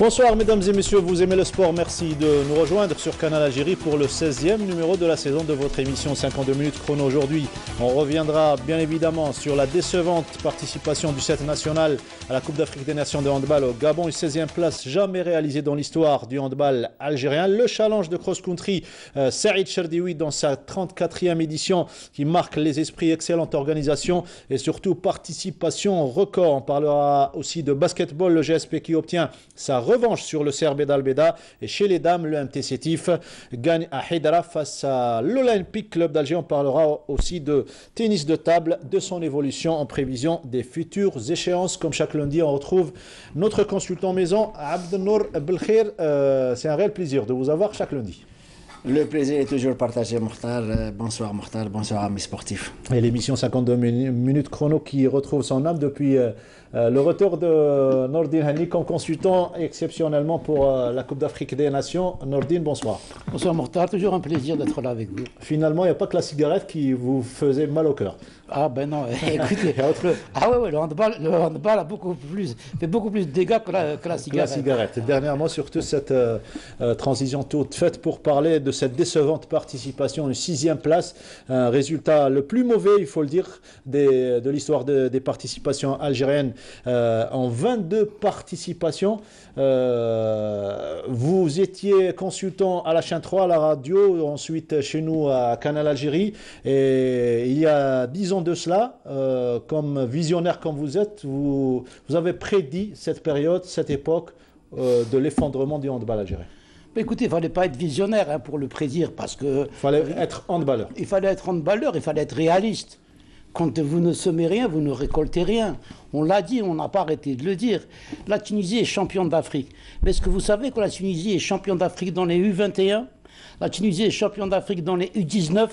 Bonsoir mesdames et messieurs, vous aimez le sport, merci de nous rejoindre sur Canal Algérie pour le 16e numéro de la saison de votre émission 52 minutes chrono. Aujourd'hui, on reviendra bien évidemment sur la décevante participation du 7 national à la Coupe d'Afrique des Nations de handball au Gabon, une 16e place jamais réalisée dans l'histoire du handball algérien. Le challenge de cross-country Saïd Cherdioui dans sa 34e édition qui marque les esprits, excellente organisation et surtout participation record. On parlera aussi de basketball, le GSP qui obtient sa revanche sur le CRB d'Albeda, et chez les dames, le MT Sétif gagne à Haidara face à l'Olympique Club d'Alger. On parlera aussi de tennis de table, de son évolution en prévision des futures échéances. Comme chaque lundi, on retrouve notre consultant maison, Abdelnour Belkhir. C'est un réel plaisir de vous avoir chaque lundi. Le plaisir est toujours partagé, Mokhtar. Bonsoir Mokhtar, bonsoir amis sportifs. Et l'émission 52 minutes chrono qui retrouve son âme depuis le retour de Nordine Hani comme consultant exceptionnellement pour la Coupe d'Afrique des Nations. Nordine, bonsoir. Bonsoir Mokhtar, toujours un plaisir d'être là avec vous. Finalement, il n'y a pas que la cigarette qui vous faisait mal au cœur. Ah ben non, écoutez, le handball a fait beaucoup plus de dégâts que la cigarette. Dernièrement, surtout cette transition toute faite pour parler de cette décevante participation, une 6e place, un résultat le plus mauvais, il faut le dire, de l'histoire des participations algériennes en 22 participations. Vous étiez consultant à la chaîne 3, à la radio, ensuite chez nous à Canal Algérie, et il y a 10 ans de cela, comme visionnaire comme vous êtes, vous avez prédit cette période, cette époque de l'effondrement du handball algérien. Écoutez, il ne fallait pas être visionnaire pour le prédire, parce que... Il fallait être handballeur. Il fallait être handballeur, il fallait être réaliste. Quand vous ne semez rien, vous ne récoltez rien. On l'a dit, on n'a pas arrêté de le dire. La Tunisie est championne d'Afrique. Mais est-ce que vous savez que la Tunisie est championne d'Afrique dans les U21? La Tunisie est championne d'Afrique dans les U19?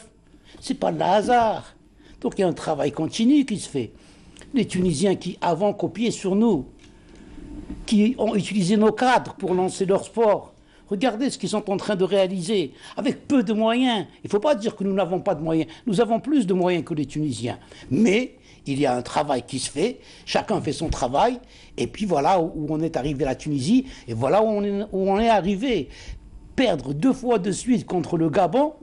C'est pas de hasard. Donc il y a un travail continu qui se fait. Les Tunisiens qui avant copiaient sur nous, qui ont utilisé nos cadres pour lancer leur sport, regardez ce qu'ils sont en train de réaliser, avec peu de moyens. Il ne faut pas dire que nous n'avons pas de moyens. Nous avons plus de moyens que les Tunisiens. Mais il y a un travail qui se fait, chacun fait son travail, et puis voilà où on est arrivé à la Tunisie, et voilà où on est arrivé. Perdre 2 fois de suite contre le Gabon,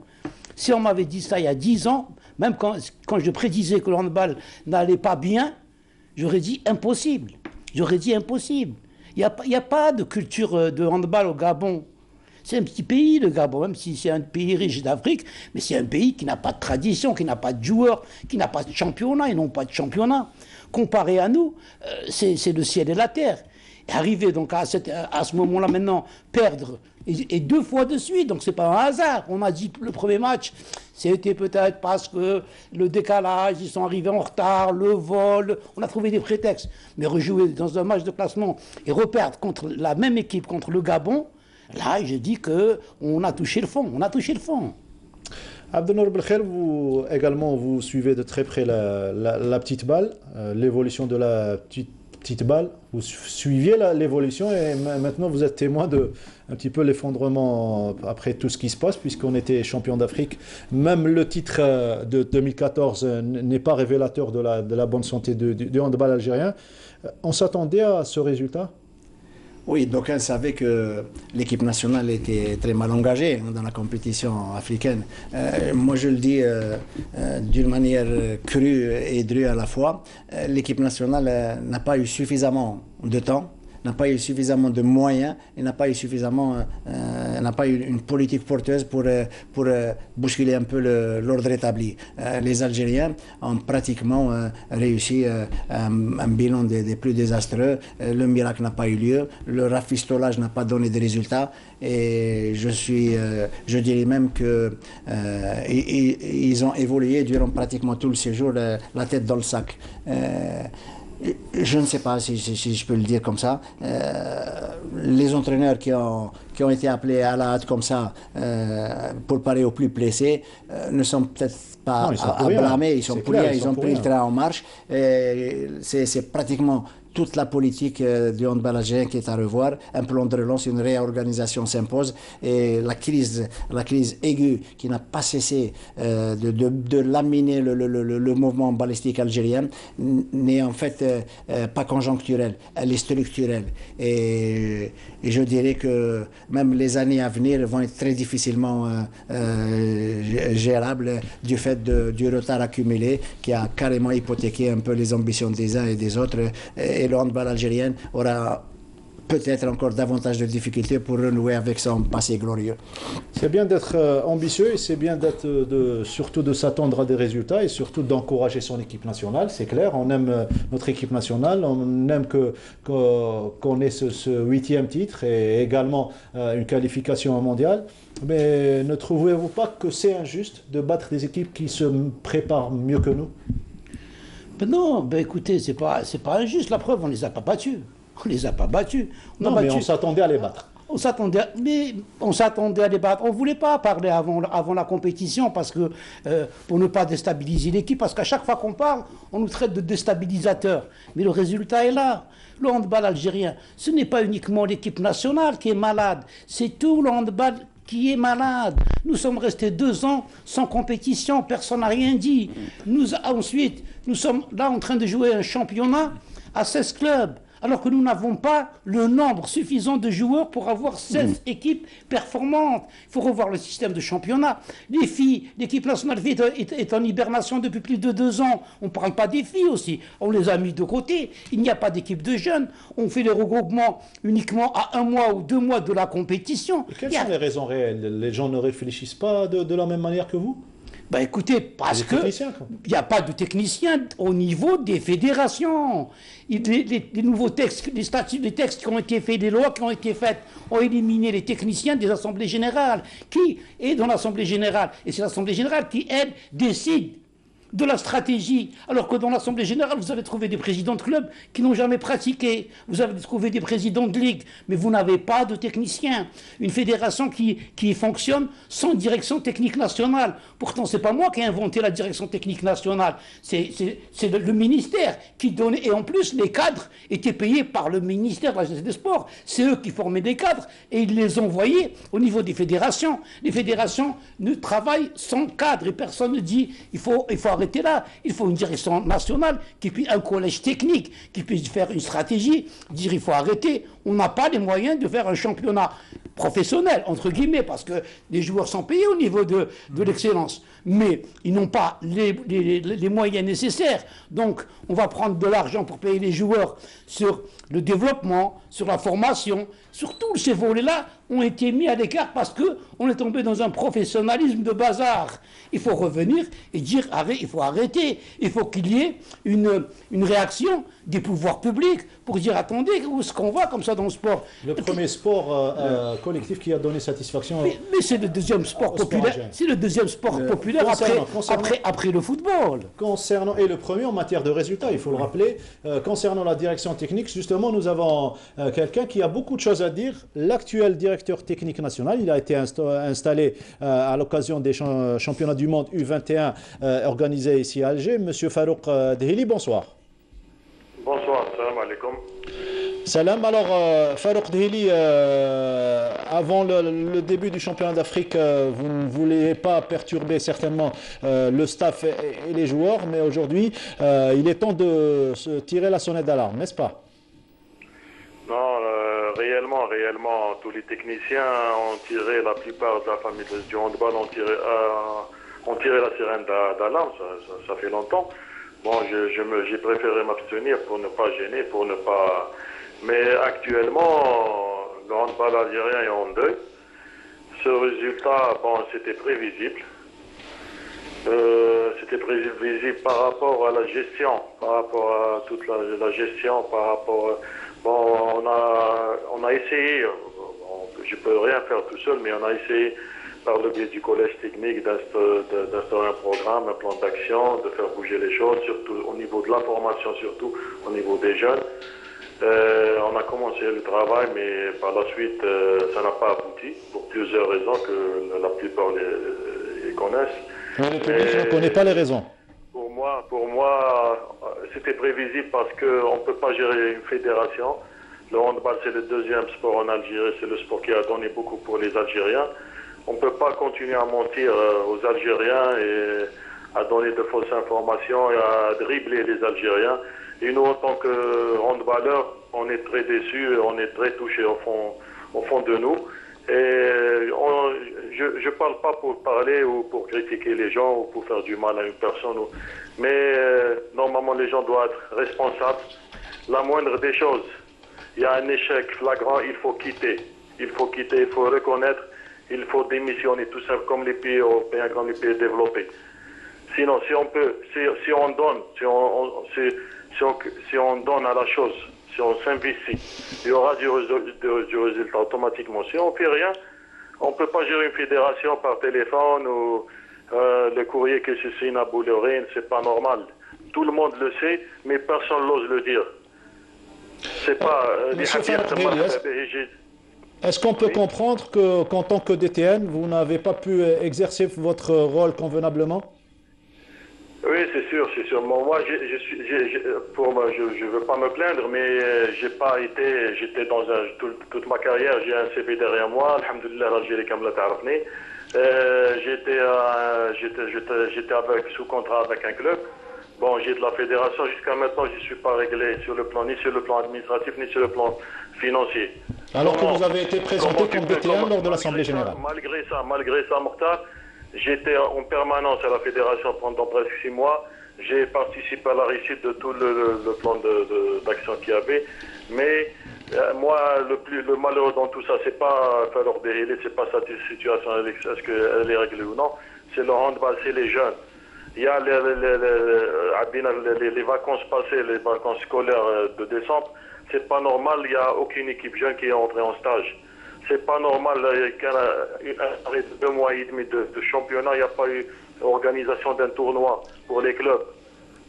si on m'avait dit ça il y a 10 ans, même quand je prédisais que le handball n'allait pas bien, j'aurais dit impossible. J'aurais dit impossible. Il n'y a pas de culture de handball au Gabon. C'est un petit pays, le Gabon, même si c'est un pays riche d'Afrique, mais c'est un pays qui n'a pas de tradition, qui n'a pas de joueurs, qui n'a pas de championnat, ils n'ont pas de championnat. Comparé à nous, c'est le ciel et la terre. Et arriver donc à ce moment-là maintenant, perdre, et 2 fois de suite, donc c'est pas un hasard. On a dit le premier match, c'était peut-être parce que le décalage, ils sont arrivés en retard, le vol, on a trouvé des prétextes. Mais rejouer dans un match de classement et reperdre contre la même équipe, contre le Gabon, là, je dis qu'on a touché le fond, on a touché le fond. Abdelnour Belkhir, vous également, vous suivez de très près la petite balle, l'évolution de la petite balle. Vous suiviez l'évolution et maintenant vous êtes témoin de un petit peu l'effondrement après tout ce qui se passe, puisqu'on était champion d'Afrique. Même le titre de 2014 n'est pas révélateur de la bonne santé du handball algérien. On s'attendait à ce résultat? Oui, donc on savait que l'équipe nationale était très mal engagée dans la compétition africaine. Moi, je le dis d'une manière crue et drue à la fois. L'équipe nationale n'a pas eu suffisamment de temps, n'a pas eu suffisamment de moyens et n'a pas eu une politique porteuse pour bousculer un peu l'ordre établi. Les Algériens ont pratiquement réussi un bilan des plus désastreux. Le miracle n'a pas eu lieu, le rafistolage n'a pas donné de résultats et je dirais même que ils ont évolué durant pratiquement tout le séjour la tête dans le sac. Je ne sais pas si je peux le dire comme ça. Les entraîneurs qui ont été appelés à la hâte comme ça pour parer au plus blessés ne sont peut-être pas à blâmer. Ils sont pour rien. Ils ont pris le train en marche. C'est pratiquement toute la politique du handball algérien qui est à revoir. Un plan de relance, une réorganisation s'impose et la crise aiguë qui n'a pas cessé de laminer le mouvement balistique algérien n'est en fait pas conjoncturelle, elle est structurelle. Et je dirais que même les années à venir vont être très difficilement gérables du fait du retard accumulé qui a carrément hypothéqué un peu les ambitions des uns et des autres. Et le handball algérien aura peut-être encore davantage de difficultés pour renouer avec son passé glorieux. C'est bien d'être ambitieux et c'est bien surtout de s'attendre à des résultats et surtout d'encourager son équipe nationale, c'est clair. On aime notre équipe nationale, on aime qu'on ait ce 8e titre et également une qualification mondiale. Mais ne trouvez-vous pas que c'est injuste de battre des équipes qui se préparent mieux que nous? Ben non, ben écoutez, c'est pas injuste. La preuve, on les a pas battus. On les a pas battus. Mais on s'attendait à les battre. On s'attendait à les battre. On ne voulait pas parler avant la compétition parce que, pour ne pas déstabiliser l'équipe, parce qu'à chaque fois qu'on parle, on nous traite de déstabilisateurs. Mais le résultat est là. Le handball algérien, ce n'est pas uniquement l'équipe nationale qui est malade, c'est tout le handball qui est malade. Nous sommes restés 2 ans sans compétition, personne n'a rien dit. Ensuite, nous sommes là en train de jouer un championnat à 16 clubs, alors que nous n'avons pas le nombre suffisant de joueurs pour avoir 16 équipes performantes. Il faut revoir le système de championnat. Les filles, l'équipe nationale est en hibernation depuis plus de 2 ans. On ne parle pas des filles aussi. On les a mis de côté. Il n'y a pas d'équipe de jeunes. On fait les regroupements uniquement à 1 mois ou 2 mois de la compétition. Et quelles sont les raisons réelles? Les gens ne réfléchissent pas de la même manière que vous? Ben écoutez, parce qu'il n'y a pas de techniciens au niveau des fédérations. Les nouveaux textes, les textes qui ont été faits, les lois qui ont été faites, ont éliminé les techniciens des assemblées générales. Qui est dans l'assemblée générale? Et c'est l'assemblée générale qui, elle, décide de la stratégie, alors que dans l'Assemblée générale, vous allez trouver des présidents de clubs qui n'ont jamais pratiqué, vous allez trouver des présidents de ligue, mais vous n'avez pas de techniciens. Une fédération qui fonctionne sans direction technique nationale. Pourtant, c'est pas moi qui ai inventé la direction technique nationale, c'est le ministère qui donnait, et en plus, les cadres étaient payés par le ministère de la Jeunesse et des Sports. C'est eux qui formaient des cadres, et ils les envoyaient au niveau des fédérations. Les fédérations ne travaillent sans cadre, et personne ne dit, il faut arrêter là. Il faut une direction nationale, un collège technique qui puisse faire une stratégie, dire il faut arrêter. On n'a pas les moyens de faire un championnat professionnel, entre guillemets, parce que les joueurs sont payés au niveau de l'excellence. Mais ils n'ont pas les moyens nécessaires. Donc, on va prendre de l'argent pour payer les joueurs sur le développement, sur la formation. Sur tous ces volets-là ont été mis à l'écart parce qu'on est tombé dans un professionnalisme de bazar. Il faut revenir et dire il faut arrêter. Il faut qu'il y ait une réaction des pouvoirs publics pour dire attendez, où est-ce qu'on va comme ça dans le sport? Le premier sport collectif qui a donné satisfaction. Mais c'est le deuxième sport populaire. C'est le deuxième sport populaire après le football. Et le premier en matière de résultats, il faut le rappeler. Concernant la direction technique, justement, nous avons quelqu'un qui a beaucoup de choses à dire. L'actuel directeur technique national, il a été installé à l'occasion des championnats du monde U21 organisés ici à Alger. Monsieur Farouk Dhili, bonsoir. Bonsoir, salam alaikum. Salam. Alors, Farouk Dhili, avant le début du championnat d'Afrique, vous ne vouliez pas perturber certainement le staff et les joueurs, mais aujourd'hui, il est temps de se tirer la sonnette d'alarme, n'est-ce pas? Non, réellement, tous les techniciens ont tiré, la plupart de la famille du handball ont tiré la sirène d'alarme, ça fait longtemps. Bon, j'ai préféré m'abstenir pour ne pas gêner, pour ne pas... Mais actuellement, le handball algérien est en deuil. Ce résultat, bon, c'était prévisible. C'était prévisible par rapport à la gestion, par rapport à toute la gestion, par rapport... Bon, on a essayé, je ne peux rien faire tout seul, mais on a essayé par le biais du collège technique d'instaurer un programme, un plan d'action, de faire bouger les choses, surtout au niveau de la formation, surtout au niveau des jeunes. On a commencé le travail, mais par la suite, ça n'a pas abouti, pour plusieurs raisons que la plupart les connaissent. Mais le public ne connaît pas les raisons. Pour Pour moi, c'était prévisible parce qu'on ne peut pas gérer une fédération. Le handball, c'est le deuxième sport en Algérie, c'est le sport qui a donné beaucoup pour les Algériens. On ne peut pas continuer à mentir aux Algériens et à donner de fausses informations et à dribbler les Algériens. Et nous, en tant que handballeurs, on est très déçus, on est très touchés au fond de nous. Et je ne parle pas pour parler ou pour critiquer les gens ou pour faire du mal à une personne. Mais normalement, les gens doivent être responsables. La moindre des choses, il y a un échec flagrant, il faut quitter. Il faut quitter, il faut reconnaître, il faut démissionner, tout ça comme les pays européens, comme les pays développés. Sinon, si on donne, si on donne à la chose, si on s'investit, il y aura du résultat automatiquement. Si on ne fait rien, on ne peut pas gérer une fédération par téléphone ou le courrier qui se signe à Boulogne, c'est pas normal. Tout le monde le sait, mais personne n'ose le dire. C'est pas... Est-ce qu'on peut comprendre qu'en tant que DTN, vous n'avez pas pu exercer votre rôle convenablement? Oui, c'est sûr, c'est sûr. Moi, je ne veux pas me plaindre, mais j'ai pas été, j'étais dans toute ma carrière, j'ai un CV derrière moi, alhamdoulilah, l'Algérie comme l'a ta'arafni. J'étais sous contrat avec un club. Bon, j'ai de la fédération, jusqu'à maintenant, je ne suis pas réglé ni sur le plan administratif, ni sur le plan financier. Alors que vous avez été présenté comme DTN lors de l'Assemblée Générale. Malgré ça, Mokhtar, j'étais en permanence à la fédération pendant presque 6 mois. J'ai participé à la réussite de tout le plan d'action qu'il y avait. Mais moi, le malheureux dans tout ça, c'est pas Falor Behili, c'est pas sa situation, est-ce qu'elle est réglée ou non. C'est le handball, c'est les jeunes. Il y a les vacances passées, les vacances scolaires de décembre. C'est pas normal, il n'y a aucune équipe jeune qui est entrée en stage. C'est pas normal, après 2 mois et demi de championnat, il n'y a pas eu organisation d'un tournoi pour les clubs.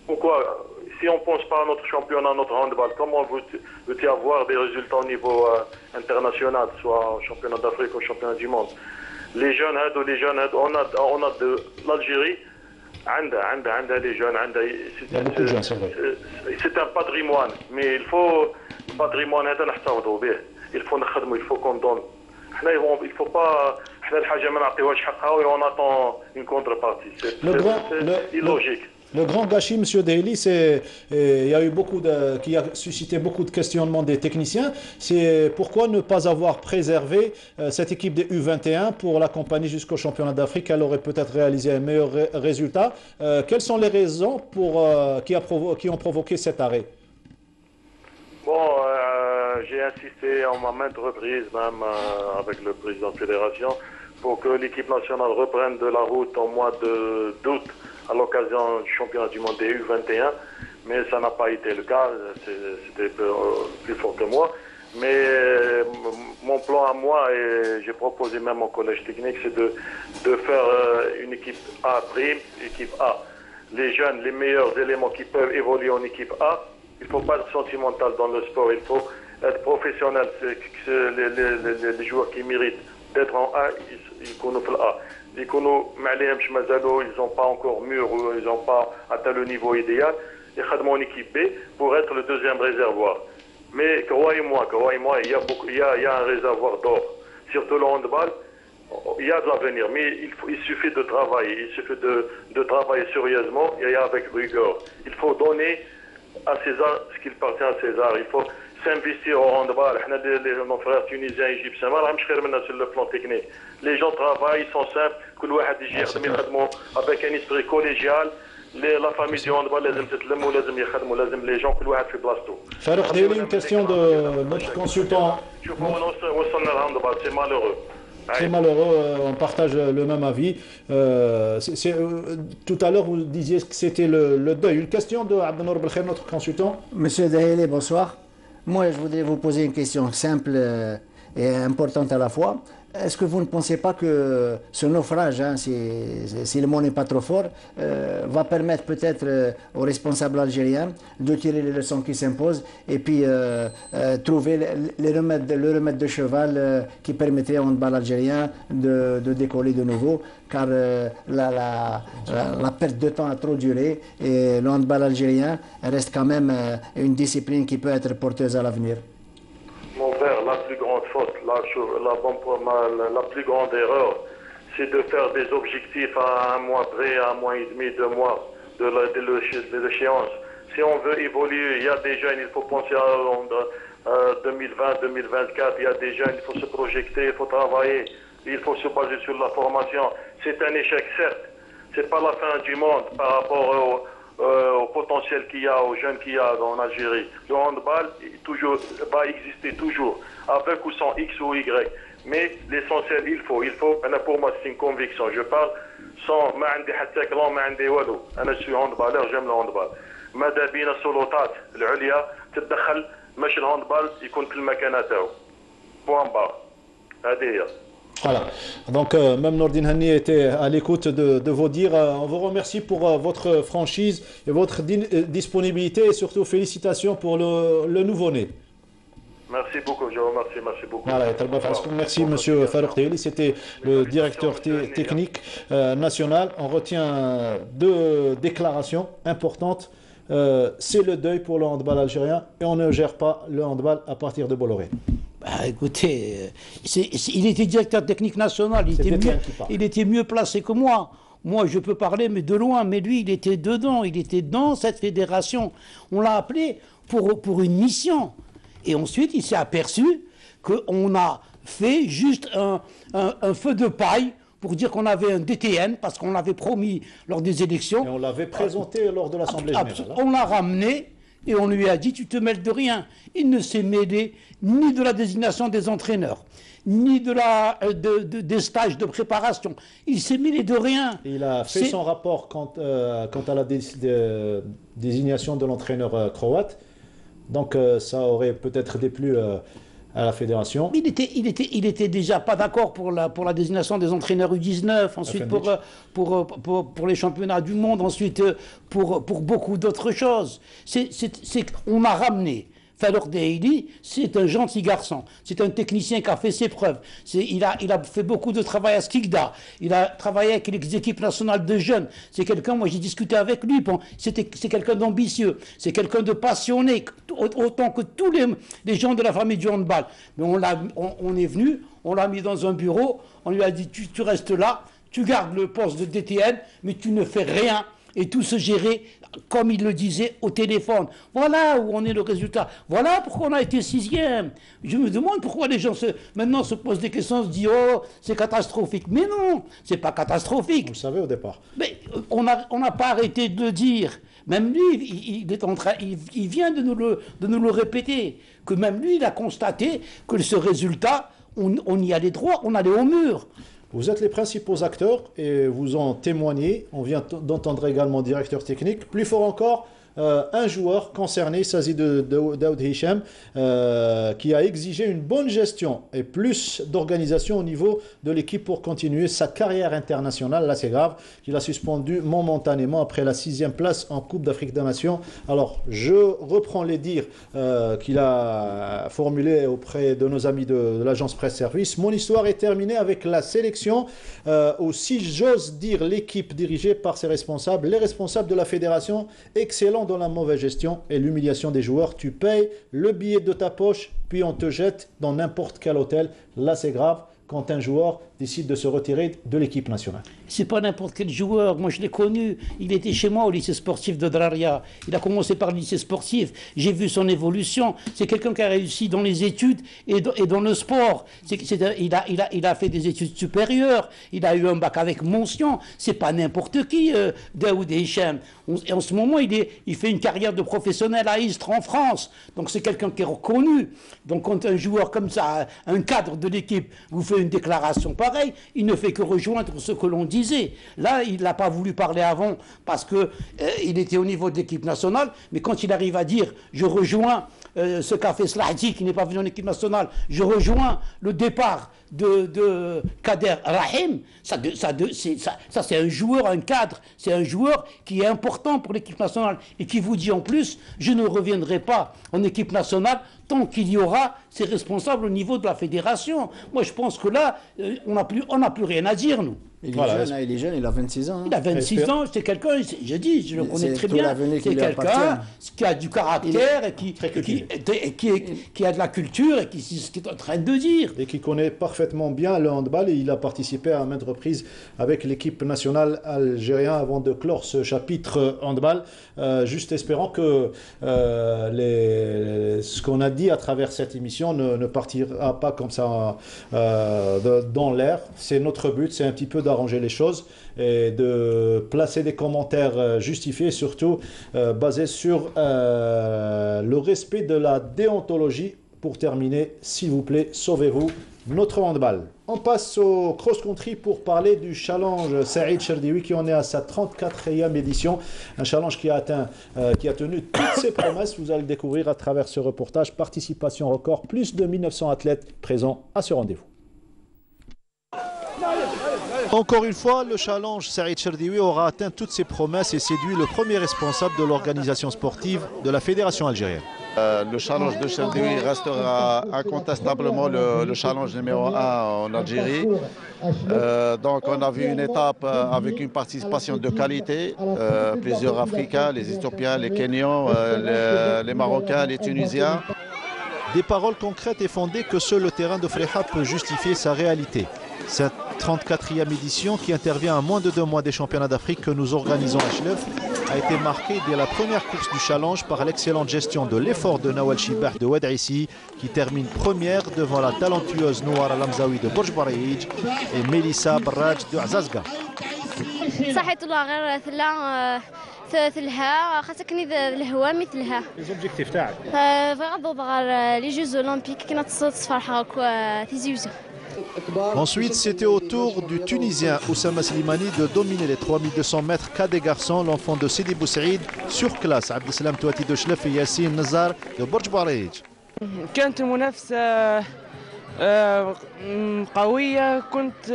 Pourquoi? Si on ne pense pas à notre championnat, à notre handball, comment veut-il avoir des résultats au niveau international, soit au championnat d'Afrique ou au championnat du monde? Les jeunes, on a de l'Algérie, les jeunes, c'est un patrimoine, mais il faut le patrimoine, il faut qu'on donne. Il ne faut pas on attend une contrepartie. C'est illogique. Le grand gâchis, M. Dehili, il y a eu qui a suscité beaucoup de questionnements des techniciens. C'est pourquoi ne pas avoir préservé cette équipe des U21 pour l'accompagner jusqu'au championnat d'Afrique. Elle aurait peut-être réalisé un meilleur résultat. Quelles sont les raisons qui ont provoqué cet arrêt? Bon, j'ai insisté en maintes reprises, même avec le président de la fédération, pour que l'équipe nationale reprenne de la route au mois d'août à l'occasion du championnat du monde des U21, mais ça n'a pas été le cas, c'était plus fort que moi. Mais mon plan à moi, et j'ai proposé même au collège technique, c'est de faire une équipe A prime, équipe A. Les jeunes, les meilleurs éléments qui peuvent évoluer en équipe A, il ne faut pas être sentimental dans le sport, il faut être professionnel. Les joueurs qui méritent d'être en A, ils connaissent le A. Ils n'ont pas encore mûr, ils n'ont pas atteint le niveau idéal. Ils ont une équipe B pour être le deuxième réservoir. Mais croyez-moi, il y a un réservoir d'or. Surtout le handball, il y a de l'avenir. Mais il suffit de travailler, il suffit de travailler sérieusement et avec rigueur. Il faut donner à César ce qu'il appartient à César. Il faut s'investir au handball. Nos frères tunisiens, égyptiens, sur le plan technique. Les gens travaillent, ils sont simples. Avec un esprit collégial. La famille du handball, les gens, Farouk Dehili, une question de notre consultant. C'est malheureux. Très malheureux, on partage le même avis. Tout à l'heure, vous disiez que c'était le deuil. Une question de Abdenour Belkhair, notre consultant. Monsieur Dehili, bonsoir. Moi, je voudrais vous poser une question simple. et importante à la fois. Est-ce que vous ne pensez pas que ce naufrage, hein, si le mot n'est pas trop fort, va permettre peut-être aux responsables algériens de tirer les leçons qui s'imposent et puis trouver le remède de cheval qui permettrait au handball algérien de décoller de nouveau, car la perte de temps a trop duré et le handball algérien reste quand même une discipline qui peut être porteuse à l'avenir. Mon père, la plus grande faute, la plus grande erreur, c'est de faire des objectifs à un mois près, à un mois et demi, 2 mois de l'échéance. Si on veut évoluer, il y a des jeunes, il faut penser à 2020, 2024, il y a des jeunes, il faut se projeter, il faut travailler, il faut se baser sur la formation. C'est un échec, certes. C'est pas la fin du monde par rapport au potentiel qu'il y a, aux jeunes qu'il y a en Algérie. Le handball va exister toujours, avec ou sans X ou Y. Mais l'essentiel, il faut. Pour moi, c'est une conviction. Je parle sans ما عندي حتى كلام ما عندي والو. أنا je suis handballeur, j'aime le handball. ماذا بينا السلطات العليا تتدخل مش الهاندبال يكون في المكانة تاعو. بوان بار. هذه هي. Voilà, donc même Nordine Hani était à l'écoute de vos dires. On vous remercie pour votre franchise et votre disponibilité et surtout félicitations pour le nouveau-né. Merci beaucoup, je vous remercie, merci beaucoup. Voilà, merci Monsieur Farouk Taïli, c'était le directeur technique national. On retient 2 déclarations importantes. C'est le deuil pour le handball algérien et on ne gère pas le handball à partir de Bolloré. Bah, écoutez, il était directeur technique national, il était mieux placé que moi. Moi, je peux parler, mais de loin, mais lui, il était dedans, il était dans cette fédération. On l'a appelé pour une mission. Et ensuite, il s'est aperçu qu'on a fait juste un feu de paille pour dire qu'on avait un DTN, parce qu'on l'avait promis lors des élections. Et on l'avait présenté lors de l'Assemblée générale. On l'a ramené. Et on lui a dit, tu te mêles de rien. Il ne s'est mêlé ni de la désignation des entraîneurs, ni des stages de préparation. Il s'est mêlé de rien. Et il a fait son rapport quant à la désignation de l'entraîneur croate. Donc ça aurait peut-être déplu à la fédération. Mais il était déjà pas d'accord pour la désignation des entraîneurs U19, ensuite pour les championnats du monde, ensuite pour beaucoup d'autres choses. On a ramené Farouk Taïli, c'est un gentil garçon, c'est un technicien qui a fait ses preuves. Il a fait beaucoup de travail à Skikda, il a travaillé avec les équipes nationales de jeunes. C'est quelqu'un, moi j'ai discuté avec lui, c'est quelqu'un d'ambitieux, c'est quelqu'un de passionné, autant que tous les gens de la famille du handball. Mais on est venu, on l'a mis dans un bureau, on lui a dit tu restes là, tu gardes le poste de DTN, mais tu ne fais rien. Et tout se gérer, comme il le disait, au téléphone. Voilà où on est le résultat. Voilà pourquoi on a été 6e. Je me demande pourquoi les gens maintenant se posent des questions, se disent « Oh, c'est catastrophique ». Mais non, c'est pas catastrophique. Vous le savez au départ. Mais on n'a pas arrêté de le dire. Même lui, il vient de nous le répéter. Que même lui, il a constaté que ce résultat, on y allait droit, on allait au mur. Vous êtes les principaux acteurs et vous en témoignez. On vient d'entendre également le directeur technique. Plus fort encore, un joueur concerné, il s'agit de Daoud Hicham, qui a exigé une bonne gestion et plus d'organisation au niveau de l'équipe pour continuer sa carrière internationale. Là, c'est grave, qu'il a suspendu momentanément après la 6e place en Coupe d'Afrique des Nations. Alors, je reprends les dires qu'il a formulés auprès de nos amis de l'agence Presse Service. Mon histoire est terminée avec la sélection, ou si j'ose dire l'équipe dirigée par ses responsables, les responsables de la fédération, excellents dans la mauvaise gestion et l'humiliation des joueurs. Tu payes le billet de ta poche, puis on te jette dans n'importe quel hôtel. Là, c'est grave quand un joueur décide de se retirer de l'équipe nationale. C'est pas n'importe quel joueur. Moi, je l'ai connu. Il était chez moi au lycée sportif de Draria. Il a commencé par le lycée sportif. J'ai vu son évolution. C'est quelqu'un qui a réussi dans les études et dans le sport. Il a fait des études supérieures. Il a eu un bac avec mention. C'est pas n'importe qui, Daoud Hicham. En ce moment, il fait une carrière de professionnel à Istres en France. Donc, c'est quelqu'un qui est reconnu. Donc, quand un joueur comme ça, un cadre de l'équipe, vous fait une déclaration pareille, il ne fait que rejoindre ce que l'on disait. Là, il n'a pas voulu parler avant parce qu'il était au niveau de l'équipe nationale, mais quand il arrive à dire « je rejoins ce qu'a fait Slahti qui n'est pas venu en équipe nationale. Je rejoins le départ de Kader Rahim. Ça c'est un joueur, un cadre, c'est un joueur qui est important pour l'équipe nationale et qui vous dit en plus, je ne reviendrai pas en équipe nationale tant qu'il y aura ces responsables au niveau de la fédération. Moi je pense que là, on n'a plus rien à dire, nous. Il est jeune, il a 26 ans. Hein. Il a 26 ans, c'est quelqu'un, je le connais très bien, c'est quelqu'un qui a du caractère et qui a de la culture et qui sait ce qu'il est en train de dire. Et qui connaît parfaitement bien le handball et il a participé à maintes reprises avec l'équipe nationale algérienne avant de clore ce chapitre handball. Juste espérant que ce qu'on a dit à travers cette émission ne partira pas comme ça dans l'air. C'est notre but, c'est un petit peu d'arranger les choses et de placer des commentaires justifiés, surtout basés sur le respect de la déontologie. Pour terminer, s'il vous plaît, sauvez-vous notre handball. On passe au cross-country pour parler du challenge Saïd Cherdiwi qui en est à sa 34e édition. Un challenge qui a tenu toutes ses promesses. Vous allez le découvrir à travers ce reportage. Participation record, plus de 1900 athlètes présents à ce rendez-vous. Encore une fois, le challenge Saïd Cherdiwi aura atteint toutes ses promesses et séduit le premier responsable de l'organisation sportive de la fédération algérienne. Le challenge de Cherdiwi restera incontestablement le challenge numéro 1 en Algérie. Donc on a vu une étape avec une participation de qualité, plusieurs Africains, les Éthiopiens, les Kenyans, les Marocains, les Tunisiens. Des paroles concrètes et fondées que seul le terrain de Freiha peut justifier sa réalité. Cette 34e édition, qui intervient à moins de 2 mois des championnats d'Afrique que nous organisons à Chlef, a été marquée dès la première course du challenge par l'excellente gestion de l'effort de Nawal Chibah de Ouadissi, qui termine première devant la talentueuse Nouara Lamzaoui de Borj Barij et Melissa Barraj de Azazga. ثلها خاصك الهواء مثلها ليزوبجيكتيف تاعك بغض النظر لي جوز اولمبيك كنا تصفر هكا تيزيوزو. Ensuite, c'était au tour du Tunisien Oussama Slimani de dominer les 3200 mètres cas des garçons, l'enfant de Sidi Boussaïd, sur classe Abdeslam Touati de Chlef et Yassine Nazar de Borj Barij. كانت المنافسة قوية. كنت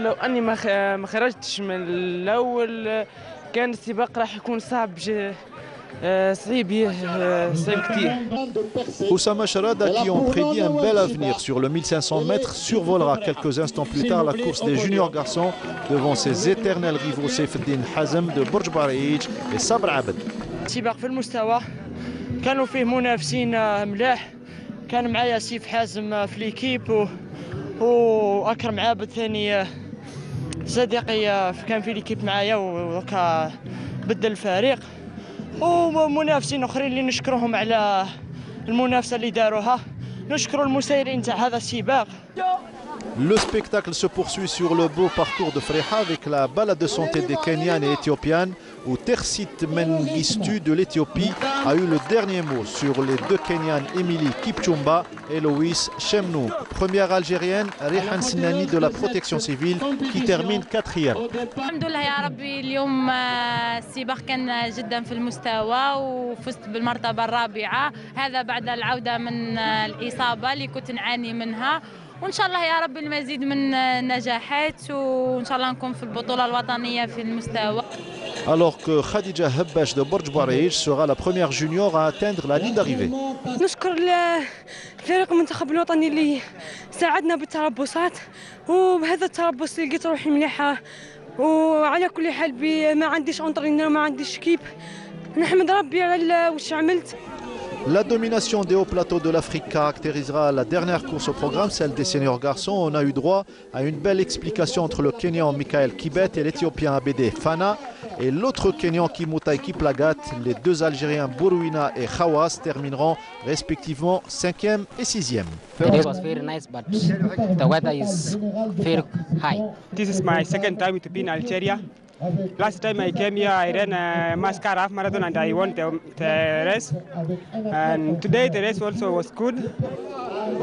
لو أني ما خرجتش من الأول كان السباق راح يكون صعب Oussama Charada, qui ont prédit un bel avenir sur le 1500 mètres, survolera quelques instants plus tard la course des juniors garçons devant ses éternels rivaux Seyfeddin Hazem de Borj Barij et Sabr Abed. السباق في المستوى كانوا فيه منافسين ملاح. كان معايا سيف حازم في ليكيب واكرم عابد ثاني صديقي كان في ليكيب معايا وكا بدل الفريق ومنافسين اخرين اللي نشكرهم على المنافسه اللي داروها. نشكر المسيرين تاع هذا السباق. Le spectacle se poursuit sur le beau parcours de Freiha avec la balade de santé des Kenyanes et Éthiopiennes où Tersit Mengistu de l'Éthiopie a eu le dernier mot sur les 2 Kenyanes Emily Kipchumba et Loïs Chemnou. Première algérienne, Rehan Sinani de la protection civile qui termine 4e. الحمد لله يا ربي اليوم السباق كان جدا في المستوى وفزت بالمرتبة الرابعة. هذا بعد العودة من الإصابة اللي كنت نعاني منها. وإن شاء الله يا رب المزيد من النجاحات وإن شاء الله نكون في البطولة الوطنية في المستوى. Alors que Khadija Habbash de Borj Barij sera la première junior à atteindre la ligne d'arrivée. نشكر الفريق المنتخب الوطني اللي ساعدنا بالتربصات وبهذا التربص لقيت روحي مليحة وعلى كل حال ما عنديش انطرينر ما عنديش كيب. نحمد ربي على واش عملت. La domination des hauts plateaux de l'Afrique caractérisera la dernière course au programme, celle des seniors garçons. On a eu droit à une belle explication entre le Kenyan Michael Kibet et l'Éthiopien Abede Fana et l'autre Kenyan Kimutai Kiplagat. Les 2 Algériens Bourouina et Khawas termineront respectivement 5e et 6e. The was very nice, but the weather is very high. This is my second time to be in Algeria. Last time I came here, I ran a Mascar half marathon and I won the race. And today the race also was good.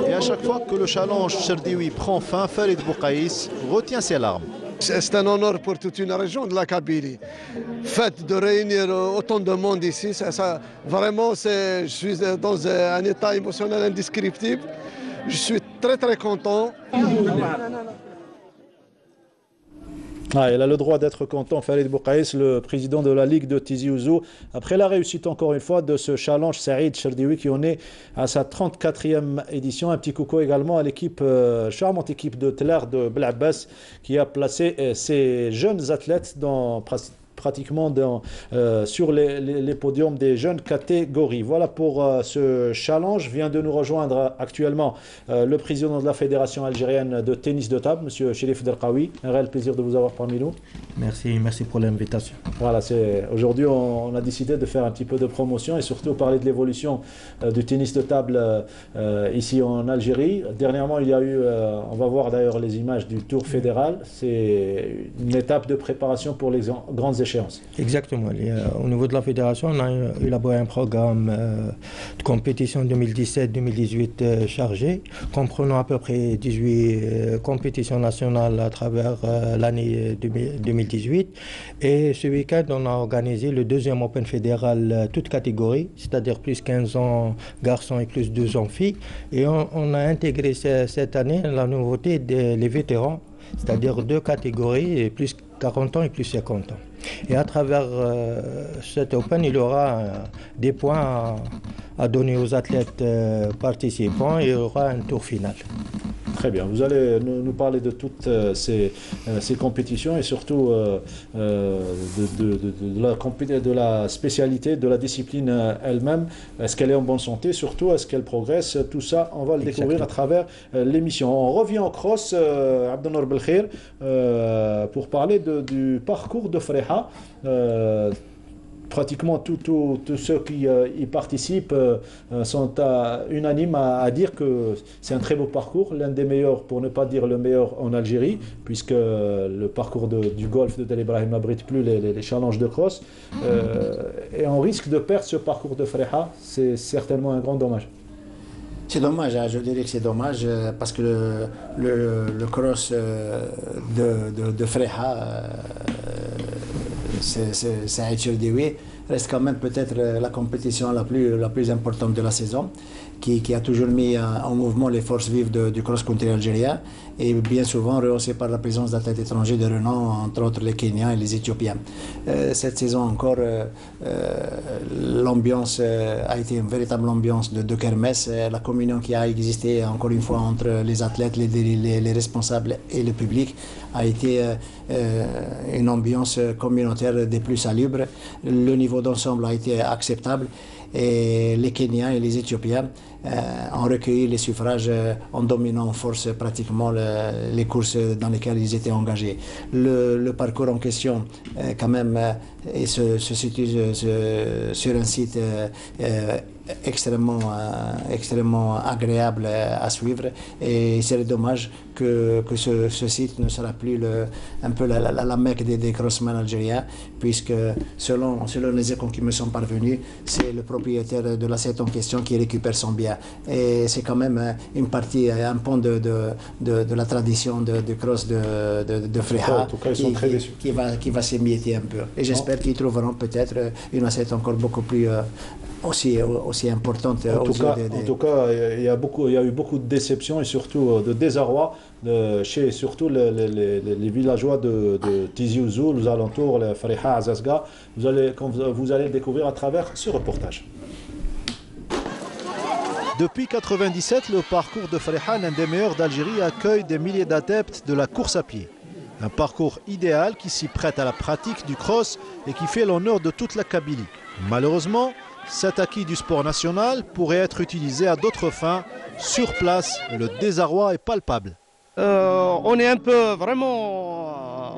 Et à chaque fois que le challenge Cherdiwi prend fin, Farid Boukaïs retient ses larmes. C'est un honneur pour toute une région de la Kabylie. Fait de réunir autant de monde ici, vraiment, je suis dans un état émotionnel indescriptible. Je suis très content. Ah, il a le droit d'être content, Farid Boukaïs, le président de la Ligue de Tizi Ouzou, après la réussite encore une fois de ce challenge Saïd Cherdiwi qui en est à sa 34e édition. Un petit coucou également à l'équipe, charmante équipe de Tlar de Blabbas qui a placé ses jeunes athlètes pratiquement sur les podiums des jeunes catégories. Voilà pour ce challenge. Vient de nous rejoindre actuellement le président de la Fédération algérienne de tennis de table, M. Chérif Derqaoui. Un réel plaisir de vous avoir parmi nous. Merci pour l'invitation. Voilà, aujourd'hui on a décidé de faire un petit peu de promotion et surtout parler de l'évolution du tennis de table ici en Algérie. Dernièrement, il y a eu, on va voir d'ailleurs les images du Tour fédéral. C'est une étape de préparation pour les grandes échéances. Exactement. Au niveau de la fédération, on a élaboré un programme de compétition 2017-2018 chargé, comprenant à peu près 18 compétitions nationales à travers l'année 2018. Et ce week-end, on a organisé le deuxième Open fédéral toute catégorie, c'est-à-dire plus 15 ans garçons et plus 2 ans filles. Et on a intégré cette année la nouveauté des vétérans, c'est-à-dire 2 catégories, plus 40 ans et plus 50 ans. Et à travers cet Open, il y aura des points à donner aux athlètes participants et il y aura un tour final. Très bien. Vous allez nous parler de toutes ces compétitions et surtout de la spécialité, de la discipline elle-même. Est-ce qu'elle est en bonne santé? Surtout, est-ce qu'elle progresse? Tout ça, on va le découvrir à travers l'émission. On revient au cross, Abdelnour Belkhir, pour parler du parcours de Freha. Pratiquement tous ceux qui y participent sont unanimes à dire que c'est un très beau parcours, l'un des meilleurs, pour ne pas dire le meilleur en Algérie, puisque le parcours du golf de Del Ibrahim n'abrite plus les challenges de cross. Et on risque de perdre ce parcours de Freha, c'est certainement un grand dommage. C'est dommage, je dirais que c'est dommage parce que le cross de Freha, c'est Cherdiwi, reste quand même peut-être la compétition la plus importante de la saison, qui a toujours mis en mouvement les forces vives du cross-country algérien et bien souvent rehaussé par la présence d'athlètes étrangers de renom, entre autres les Kenyans et les Éthiopiens. Cette saison encore, l'ambiance a été une véritable ambiance de kermesse. La communion qui a existé encore une fois entre les athlètes, les responsables et le public a été une ambiance communautaire des plus salubres. Le niveau d'ensemble a été acceptable et les Kenyans et les Éthiopiens ont recueilli les suffrages en dominant en force pratiquement les courses dans lesquelles ils étaient engagés. Le parcours en question, quand même, se situe sur un site extrêmement agréable à suivre et c'est dommage que ce site ne sera plus un peu la mecque des crossmen algériens, puisque selon les échos qui me sont parvenus, c'est le propriétaire de l'asset en question qui récupère son bien. Et c'est quand même une partie, un pont de la tradition de cross de Freha, en tout cas, ils sont très déçus. qui va s'émietter un peu. Et j'espère qu'ils trouveront peut-être une asset encore beaucoup plus aussi importante. En tout cas, il y a eu beaucoup de déceptions et surtout de désarroi chez surtout les villageois de Tizi Ouzou, les alentours, les Freha, Azazga. Vous allez le découvrir à travers ce reportage. Depuis 1997, le parcours de Freha, l'un des meilleurs d'Algérie, accueille des milliers d'adeptes de la course à pied. Un parcours idéal qui s'y prête à la pratique du cross et qui fait l'honneur de toute la Kabylie. Malheureusement, cet acquis du sport national pourrait être utilisé à d'autres fins. Sur place, le désarroi est palpable. On est un peu vraiment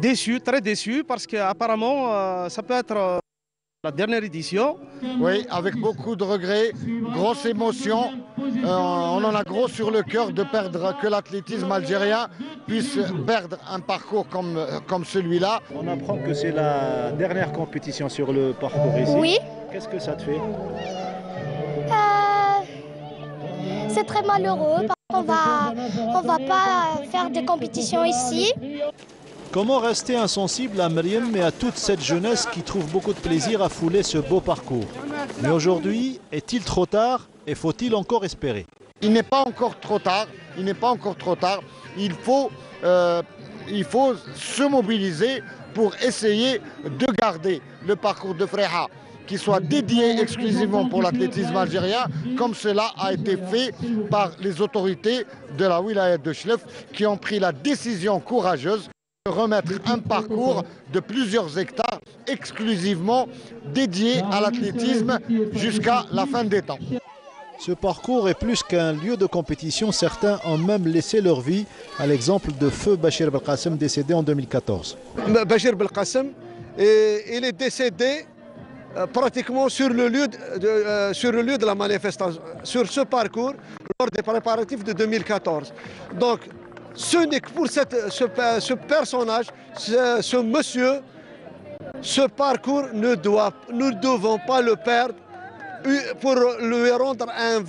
déçus, très déçus, parce qu'apparemment, ça peut être la dernière édition. Oui, avec beaucoup de regrets, grosse émotion. On en a gros sur le cœur de perdre, que l'athlétisme algérien puisse perdre un parcours comme celui-là. On apprend que c'est la dernière compétition sur le parcours ici. Oui. Qu'est-ce que ça te fait? C'est très malheureux. On va pas faire des compétitions ici. Comment rester insensible à Meriem et à toute cette jeunesse qui trouve beaucoup de plaisir à fouler ce beau parcours? Mais aujourd'hui, est-il trop tard et faut-il encore espérer? Il n'est pas encore trop tard, il n'est pas encore trop tard. Il faut se mobiliser pour essayer de garder le parcours de Freha qui soit dédié exclusivement pour l'athlétisme algérien, comme cela a été fait par les autorités de la wilaya de Chlef qui ont pris la décision courageuse de remettre un parcours de plusieurs hectares exclusivement dédié à l'athlétisme jusqu'à la fin des temps. Ce parcours est plus qu'un lieu de compétition. Certains ont même laissé leur vie, à l'exemple de feu Bachir Belkacem décédé en 2014. Bachir Belkacem, il est décédé pratiquement sur le lieu de la manifestation, sur ce parcours, lors des préparatifs de 2014. Donc, ce n'est que pour ce personnage, ce monsieur, ce parcours, nous ne devons pas le perdre pour lui rendre un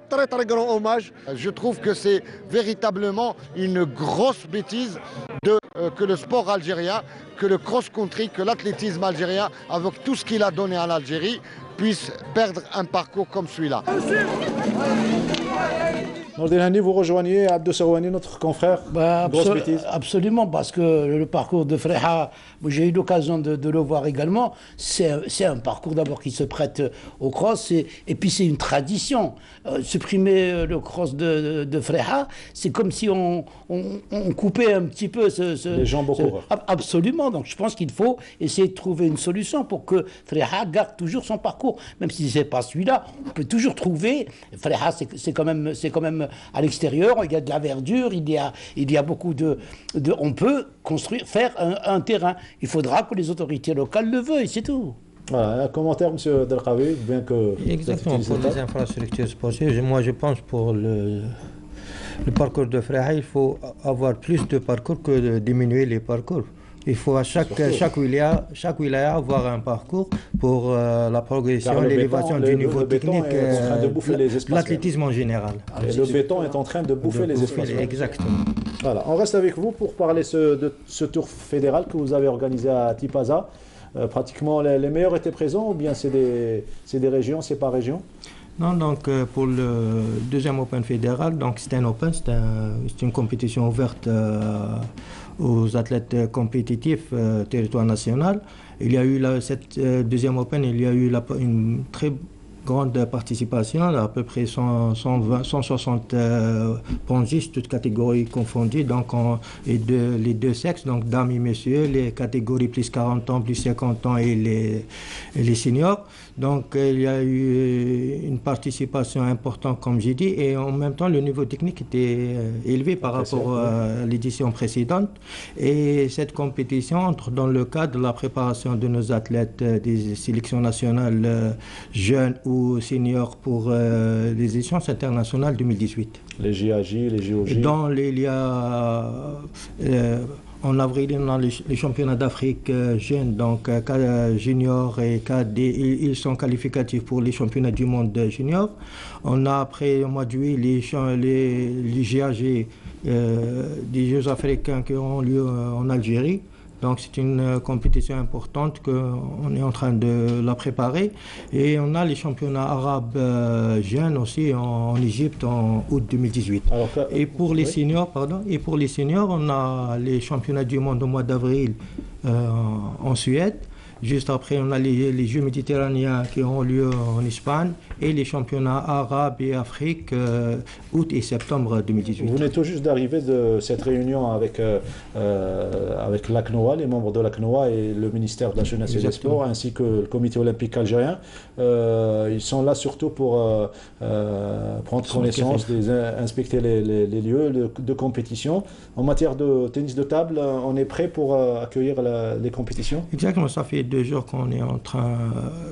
très très grand hommage. Je trouve que c'est véritablement une grosse bêtise que le sport algérien, que le cross-country, que l'athlétisme algérien, avec tout ce qu'il a donné à l'Algérie, puisse perdre un parcours comme celui-là. Nordin Hani, vous rejoignez Abdou Saouani, notre confrère. Grosse bêtise. Absolument, parce que le parcours de Freha, j'ai eu l'occasion de le voir également. C'est un parcours d'abord qui se prête au cross et puis c'est une tradition. Supprimer le cross de Freha, c'est comme si on coupait un petit peu les jambes au coureur. Absolument, donc je pense qu'il faut essayer de trouver une solution pour que Freha garde toujours son parcours. Même si ce n'est pas celui-là, on peut toujours trouver. Freha, c'est quand même à l'extérieur, il y a de la verdure, il y a beaucoup on peut faire un terrain. Il faudra que les autorités locales le veuillent, c'est tout. Voilà, un commentaire, M. Delkawi, bien que... Exactement, pour les infrastructures sportives, moi je pense pour le parcours de Freha, il faut avoir plus de parcours que de diminuer les parcours. Il faut à chaque wilaya avoir un parcours pour la progression, l'élévation du niveau technique de l'athlétisme en général. Et le béton est en train de bouffer les espaces. Exactement. Voilà, on reste avec vous pour parler de ce tour fédéral que vous avez organisé à Tipaza. Pratiquement les meilleurs étaient présents ou bien c'est des régions, c'est par région? Non, donc pour le deuxième Open fédéral, donc c'est un Open, c'est une compétition ouverte aux athlètes compétitifs territoire national. Il y a eu cette deuxième Open, il y a eu une très grande participation, à peu près 160 pongistes, toutes catégories confondues, donc les deux sexes, donc dames et messieurs, les catégories plus 40 ans, plus 50 ans et les seniors. Donc il y a eu une participation importante, comme j'ai dit, et en même temps le niveau technique était élevé par rapport à l'édition précédente. Et cette compétition entre dans le cadre de la préparation de nos athlètes des sélections nationales jeunes ou seniors pour les échéances internationales 2018. Les JAJ, les JOJ. En avril, on a les championnats d'Afrique jeunes, donc juniors et cadets, ils sont qualificatifs pour les championnats du monde junior. On a après, au mois de juillet, les GAG des Jeux africains qui ont lieu en Algérie. Donc c'est une compétition importante qu'on est en train de la préparer. Et on a les championnats arabes jeunes aussi en Égypte en août 2018. Et pour les seniors, on a les championnats du monde au mois d'avril en Suède. Juste après, on a les Jeux méditerranéens qui ont lieu en Espagne et les championnats arabes et Afrique août et septembre 2018. Vous venez tout juste d'arriver de cette réunion avec l'ACNOA, les membres de l'ACNOA et le ministère de la Jeunesse et des Sports, ainsi que le comité olympique algérien. Ils sont là surtout pour prendre connaissance, inspecter les lieux de compétition. En matière de tennis de table, on est prêt pour accueillir les compétitions? Exactement, ça fait 2 jours qu'on est en train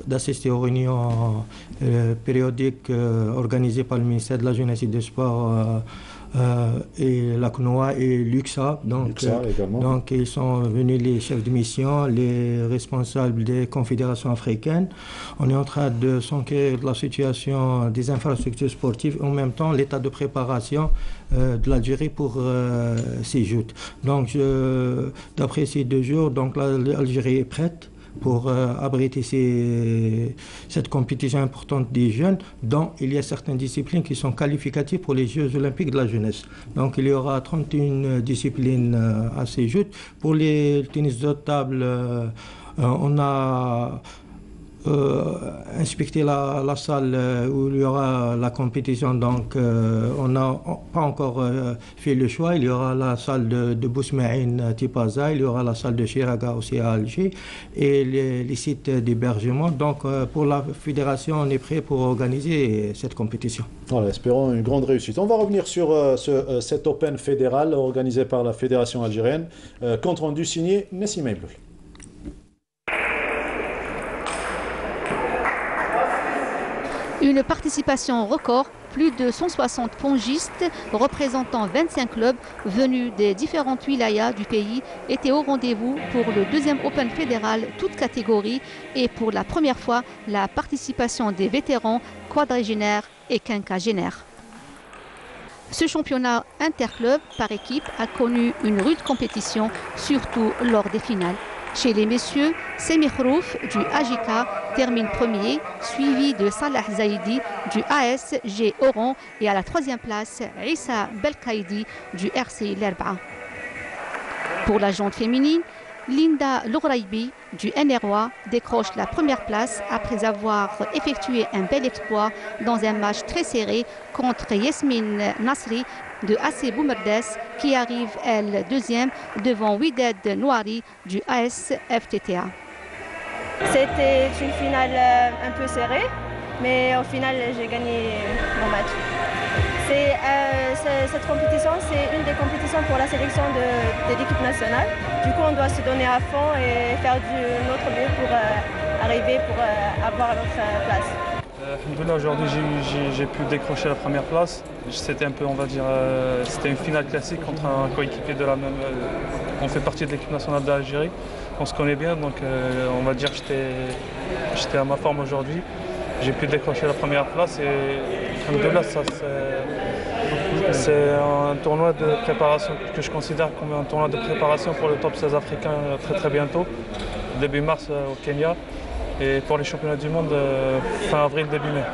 d'assister aux réunions périodiques organisées par le ministère de la Jeunesse et des Sports et la CNOA et l'UXA. Donc ils sont venus les chefs de mission, les responsables des confédérations africaines. On est en train de s'enquérir de la situation des infrastructures sportives et en même temps l'état de préparation de l'Algérie pour ces Jeux. Donc d'après ces 2 jours, l'Algérie est prête pour abriter cette compétition importante des jeunes, dont il y a certaines disciplines qui sont qualificatives pour les Jeux olympiques de la jeunesse. Donc il y aura 31 disciplines à ces Jeux. Pour les tennis de table, on a inspecter la salle où il y aura la compétition, donc on n'a pas encore fait le choix. Il y aura la salle de Bousmaïn Tipaza, il y aura la salle de Chiraga aussi à Alger et les sites d'hébergement. Donc pour la fédération, on est prêt pour organiser cette compétition. Voilà, espérons une grande réussite. On va revenir sur cet Open fédéral organisé par la fédération algérienne. Compte rendu signé Nessim Aïbloul. Une participation record, plus de 160 pongistes représentant 25 clubs venus des différentes wilayas du pays étaient au rendez-vous pour le 2e Open fédéral, toutes catégories, et pour la première fois, la participation des vétérans, quadragénaires et quinquagénaires. Ce championnat interclub par équipe a connu une rude compétition, surtout lors des finales. Chez les messieurs, Semi Khrouf du AJK termine premier, suivi de Salah Zaidi du ASG Oran et à la 3e place, Issa Belkaïdi du RC L'Erba. Pour la jante féminine, Linda Louraibi du NROA décroche la première place après avoir effectué un bel exploit dans un match très serré contre Yasmine Nasri de AC Boumerdes qui arrive, elle, 2e devant Wided Noari du AS FTTA. C'était une finale un peu serrée, mais au final j'ai gagné mon match. Cette compétition, c'est une des compétitions pour la sélection de l'équipe nationale. Du coup, on doit se donner à fond et faire notre mieux pour arriver pour avoir notre place. Alhamdoulilah, aujourd'hui j'ai pu décrocher la première place. C'était un peu, on va dire, c'était une finale classique contre un coéquipier de la même. On fait partie de l'équipe nationale d'Algérie, on se connaît bien, donc on va dire que j'étais à ma forme aujourd'hui. J'ai pu décrocher la première place et alhamdoulilah, c'est un tournoi de préparation que je considère comme un tournoi de préparation pour le top 16 africain très bientôt, début mars au Kenya, et pour les championnats du monde fin avril, début mai.